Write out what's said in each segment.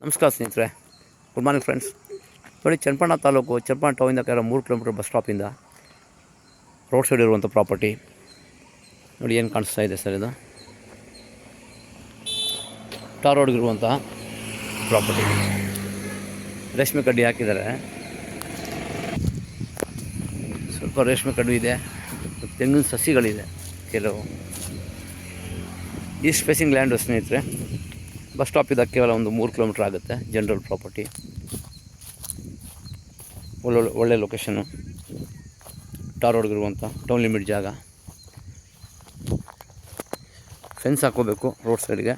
ನಮಸ್ಕಾರ ಸ್ನೇಹಿತರೆ, good morning friends. ನೋಡಿ, ಚನ್ನಪಟ್ಟಣ ತಾಲೂಕು ಚನ್ನಪಟ್ಟಣ ಟೌನಿಂದ ಕೇವಲ 3 ಕಿಲೋಮೀಟರ್ ಬಸ್ ಸ್ಟಾಪಿಂದ ರೋಡ್ ಸೈಡ್ ಇರುವಂಥ ಪ್ರಾಪರ್ಟಿ. ನೋಡಿ ಏನು ಕಾಣಿಸ್ತಾ ಇದೆ ಸರ್, ಇದು ಟಾರ್ ರೋಡ್ಗಿರುವಂತಹ ಪ್ರಾಪರ್ಟಿ. ರೇಷ್ಮೆ ಕಡ್ಡಿ ಹಾಕಿದ್ದಾರೆ, ಸ್ವಲ್ಪ ರೇಷ್ಮೆ ಕಡ್ಡಿ ಇದೆ, ತೆಂಗಿನ ಸಸಿಗಳಿದೆ ಕೆಲವು. ಈಸ್ಟ್ ಫೇಸಿಂಗ್ ಲ್ಯಾಂಡು ಸ್ನೇಹಿತರೆ. ಬಸ್ ಸ್ಟಾಪಿಂದ ಕೇವಲ ಒಂದು 3 ಕಿಲೋಮೀಟ್ರ್ ಆಗುತ್ತೆ. ಜನರಲ್ ಪ್ರಾಪರ್ಟಿ, ಒಳ್ಳೆ ಲೊಕೇಶನ್ನು, ಟಾರ್ ರೋಡ್ಗಿರುವಂಥ ಟೌನ್ ಲಿಮಿಟ್ ಜಾಗ. ಫೆನ್ಸ್ ಹಾಕೋಬೇಕು ರೋಡ್ ಸೈಡ್ಗೆ.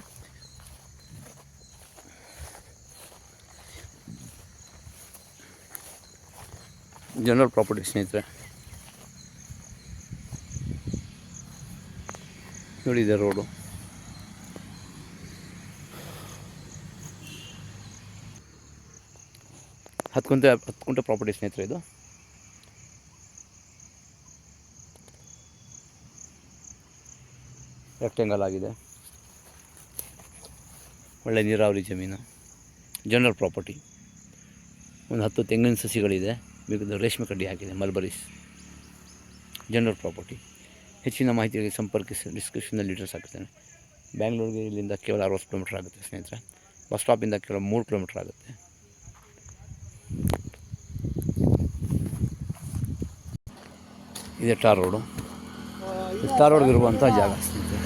ಜನರಲ್ ಪ್ರಾಪರ್ಟಿ ಸ್ನೇಹಿತರೆ. ನೋಡಿ, ಇದೆ ರೋಡು. ಹತ್ತು ಗುಂಟೆ ಪ್ರಾಪರ್ಟಿ ಸ್ನೇಹಿತರೆ. ಇದು ರೆಕ್ಟೆಂಗಲ್ ಆಗಿದೆ, ಒಳ್ಳೆ ನೀರಾವರಿ ಜಮೀನು. General property. ಒಂದು 10 ತೆಂಗಿನ ಸಸಿಗಳಿದೆ, ಬೇಕಾದ ರೇಷ್ಮೆ ಕಡ್ಡಿ ಹಾಕಿದೆ, ಮಲ್ಬರೀಸ್. General property. ಹೆಚ್ಚಿನ ಮಾಹಿತಿಗೆ ಸಂಪರ್ಕಿಸಿ. ಡಿಸ್ಕ್ರಿಪ್ಷನಲ್ಲಿ ಡೀಟೇಲ್ಸ್ ಹಾಕ್ತೇನೆ. ಬ್ಯಾಂಗ್ಳೂರಿಗೆ ಇಲ್ಲಿಂದ ಕೇವಲ 60 ಕಿಲೋಮೀಟ್ರ್ ಆಗುತ್ತೆ ಸ್ನೇಹಿತರೆ. ಬಸ್ ಸ್ಟಾಪಿಂದ ಕೇವಲ 3 ಕಿಲೋಮೀಟ್ರ್ ಆಗುತ್ತೆ. ಇದೆ ಟಾರ್ ರೋಡು. ಟಾರ್ ರೋಡ್ಗಿರುವಂಥ ಜಾಗ ಸ್ನೇಹಿತರೆ.